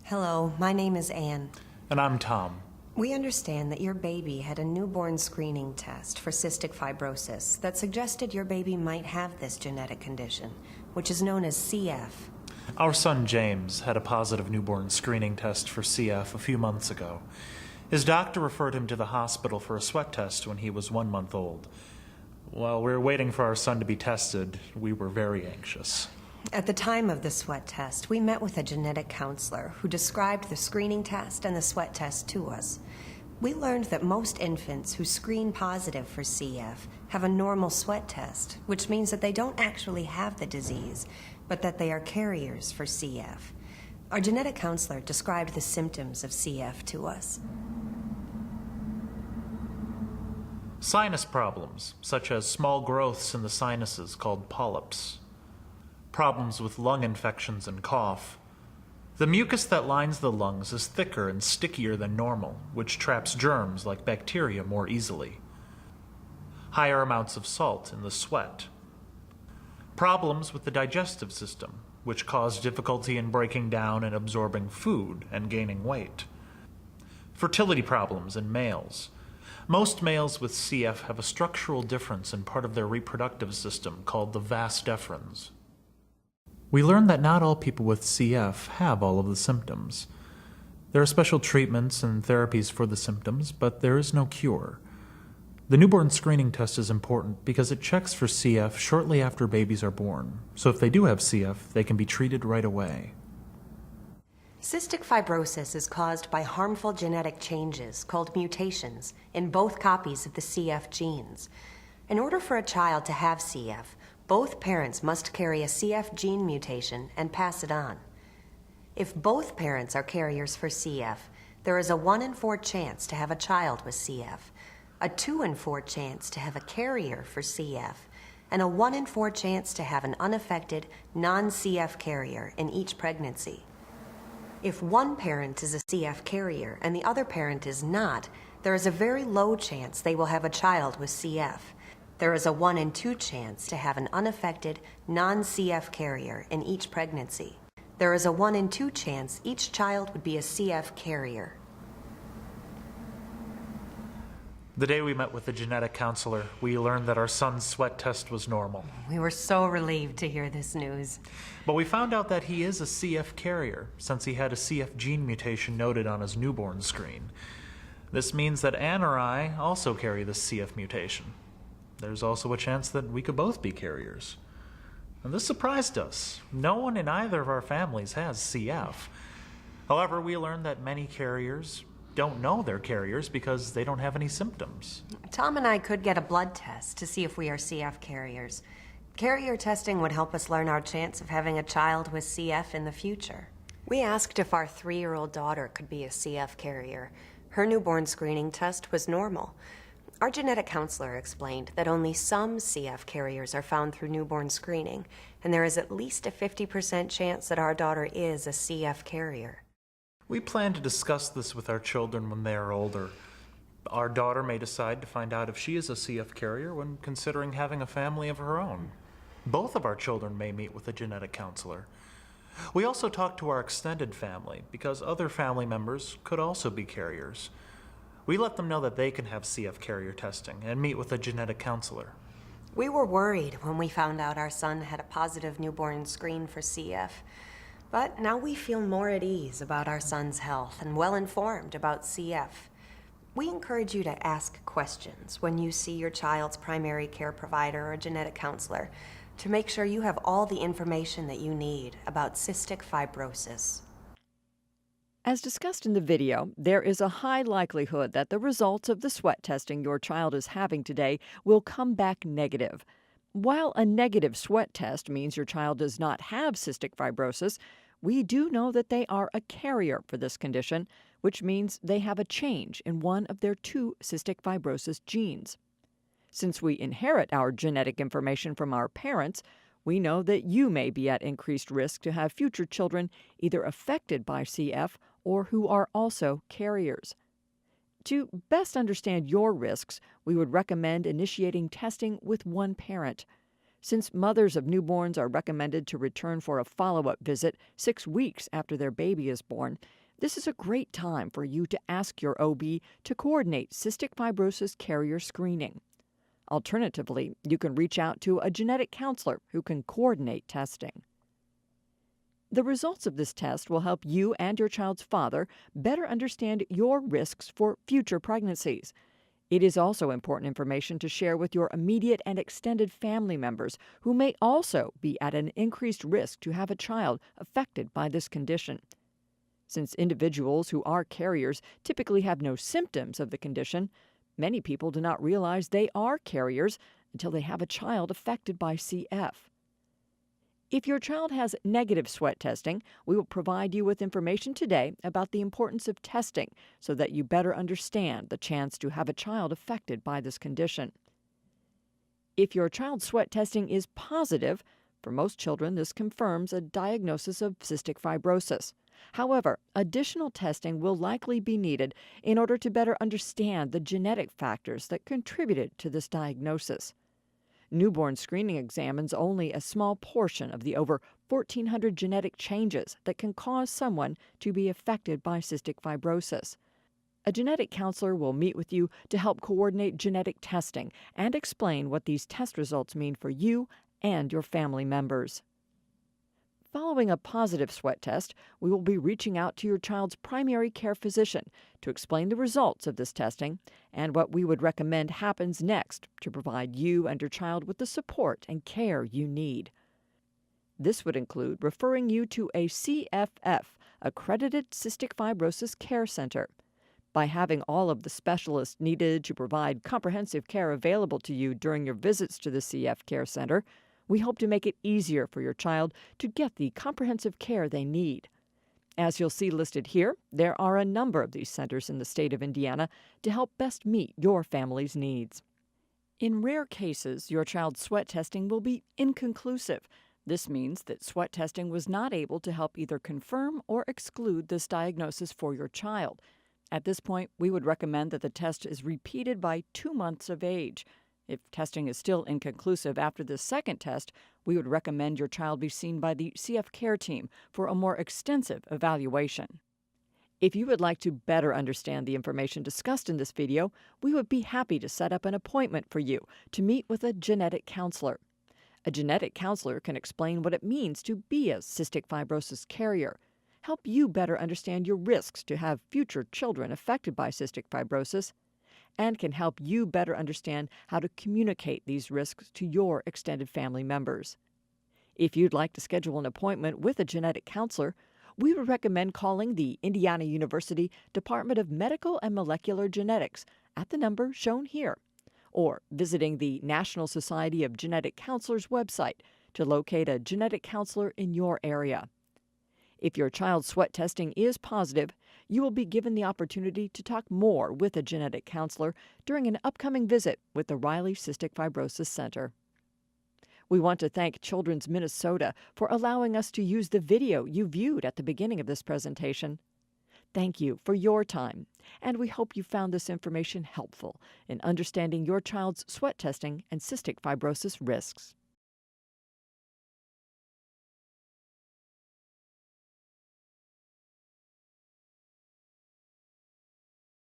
Hello, my name is Anne. And I'm Tom. We understand that your baby had a newborn screening test for cystic fibrosis that suggested your baby might have this genetic condition, which is known as CF. Our son James had a positive newborn screening test for CF a few months ago. His doctor referred him to the hospital for a sweat test when he was 1 month old. While we were waiting for our son to be tested, we were very anxious. At the time of the sweat test, we met with a genetic counselor who described the screening test and the sweat test to us. We learned that most infants who screen positive for CF have a normal sweat test, which means that they don't actually have the disease, but that they are carriers for CF. Our genetic counselor described the symptoms of CF to us. Sinus problems, such as small growths in the sinuses called polyps. Problems with lung infections and cough. The mucus that lines the lungs is thicker and stickier than normal, which traps germs like bacteria more easily. Higher amounts of salt in the sweat. Problems with the digestive system, which cause difficulty in breaking down and absorbing food and gaining weight. Fertility problems in males. Most males with CF have a structural difference in part of their reproductive system called the vas deferens. We learned that not all people with CF have all of the symptoms. There are special treatments and therapies for the symptoms, but there is no cure. The newborn screening test is important because it checks for CF shortly after babies are born, so if they do have CF, they can be treated right away. Cystic fibrosis is caused by harmful genetic changes called mutations in both copies of the CF genes. In order for a child to have CF, both parents must carry a CF gene mutation and pass it on. If both parents are carriers for CF, there is a 1 in 4 chance to have a child with CF, a 2 in 4 chance to have a carrier for CF, and a 1 in 4 chance to have an unaffected, non-CF carrier in each pregnancy. If one parent is a CF carrier and the other parent is not, there is a very low chance they will have a child with CF. There is a 1 in 2 chance to have an unaffected, non-CF carrier in each pregnancy. There is a 1 in 2 chance each child would be a CF carrier. The day we met with the genetic counselor, we learned that our son's sweat test was normal. We were so relieved to hear this news. But we found out that he is a CF carrier, since he had a CF gene mutation noted on his newborn screen. This means that Anne or I also carry the CF mutation. There's also a chance that we could both be carriers. And this surprised us. No one in either of our families has CF. However, we learned that many carriers don't know they're carriers because they don't have any symptoms. Tom and I could get a blood test to see if we are CF carriers. Carrier testing would help us learn our chance of having a child with CF in the future. We asked if our 3-year-old daughter could be a CF carrier. Her newborn screening test was normal. Our genetic counselor explained that only some CF carriers are found through newborn screening, and there is at least a 50% chance that our daughter is a CF carrier. We plan to discuss this with our children when they are older. Our daughter may decide to find out if she is a CF carrier when considering having a family of her own. Both of our children may meet with a genetic counselor. We also talk to our extended family because other family members could also be carriers. We let them know that they can have CF carrier testing and meet with a genetic counselor. We were worried when we found out our son had a positive newborn screen for CF. But now we feel more at ease about our son's health and well-informed about CF. We encourage you to ask questions when you see your child's primary care provider or genetic counselor to make sure you have all the information that you need about cystic fibrosis. As discussed in the video, there is a high likelihood that the results of the sweat testing your child is having today will come back negative. While a negative sweat test means your child does not have cystic fibrosis, we do know that they are a carrier for this condition, which means they have a change in one of their 2 cystic fibrosis genes. Since we inherit our genetic information from our parents, we know that you may be at increased risk to have future children either affected by CF or who are also carriers. To best understand your risks, we would recommend initiating testing with one parent. Since mothers of newborns are recommended to return for a follow-up visit 6 weeks after their baby is born, this is a great time for you to ask your OB to coordinate cystic fibrosis carrier screening. Alternatively, you can reach out to a genetic counselor who can coordinate testing. The results of this test will help you and your child's father better understand your risks for future pregnancies. It is also important information to share with your immediate and extended family members who may also be at an increased risk to have a child affected by this condition. Since individuals who are carriers typically have no symptoms of the condition, many people do not realize they are carriers until they have a child affected by CF. If your child has negative sweat testing, we will provide you with information today about the importance of testing so that you better understand the chance to have a child affected by this condition. If your child's sweat testing is positive, for most children this confirms a diagnosis of cystic fibrosis. However, additional testing will likely be needed in order to better understand the genetic factors that contributed to this diagnosis. Newborn screening examines only a small portion of the over 1,400 genetic changes that can cause someone to be affected by cystic fibrosis. A genetic counselor will meet with you to help coordinate genetic testing and explain what these test results mean for you and your family members. Following a positive sweat test, we will be reaching out to your child's primary care physician to explain the results of this testing and what we would recommend happens next to provide you and your child with the support and care you need. This would include referring you to a CFF, accredited cystic fibrosis care center. By having all of the specialists needed to provide comprehensive care available to you during your visits to the CF Care Center, we hope to make it easier for your child to get the comprehensive care they need. As you'll see listed here, there are a number of these centers in the state of Indiana to help best meet your family's needs. In rare cases, your child's sweat testing will be inconclusive. This means that sweat testing was not able to help either confirm or exclude this diagnosis for your child. At this point, we would recommend that the test is repeated by 2 months of age. If testing is still inconclusive after the second test, we would recommend your child be seen by the CF Care team for a more extensive evaluation. If you would like to better understand the information discussed in this video, we would be happy to set up an appointment for you to meet with a genetic counselor. A genetic counselor can explain what it means to be a cystic fibrosis carrier, help you better understand your risks to have future children affected by cystic fibrosis, and can help you better understand how to communicate these risks to your extended family members. If you'd like to schedule an appointment with a genetic counselor, we would recommend calling the Indiana University Department of Medical and Molecular Genetics at the number shown here, or visiting the National Society of Genetic Counselors website to locate a genetic counselor in your area. If your child's sweat testing is positive, you will be given the opportunity to talk more with a genetic counselor during an upcoming visit with the Riley Cystic Fibrosis Center. We want to thank Children's Minnesota for allowing us to use the video you viewed at the beginning of this presentation. Thank you for your time, and we hope you found this information helpful in understanding your child's sweat testing and cystic fibrosis risks.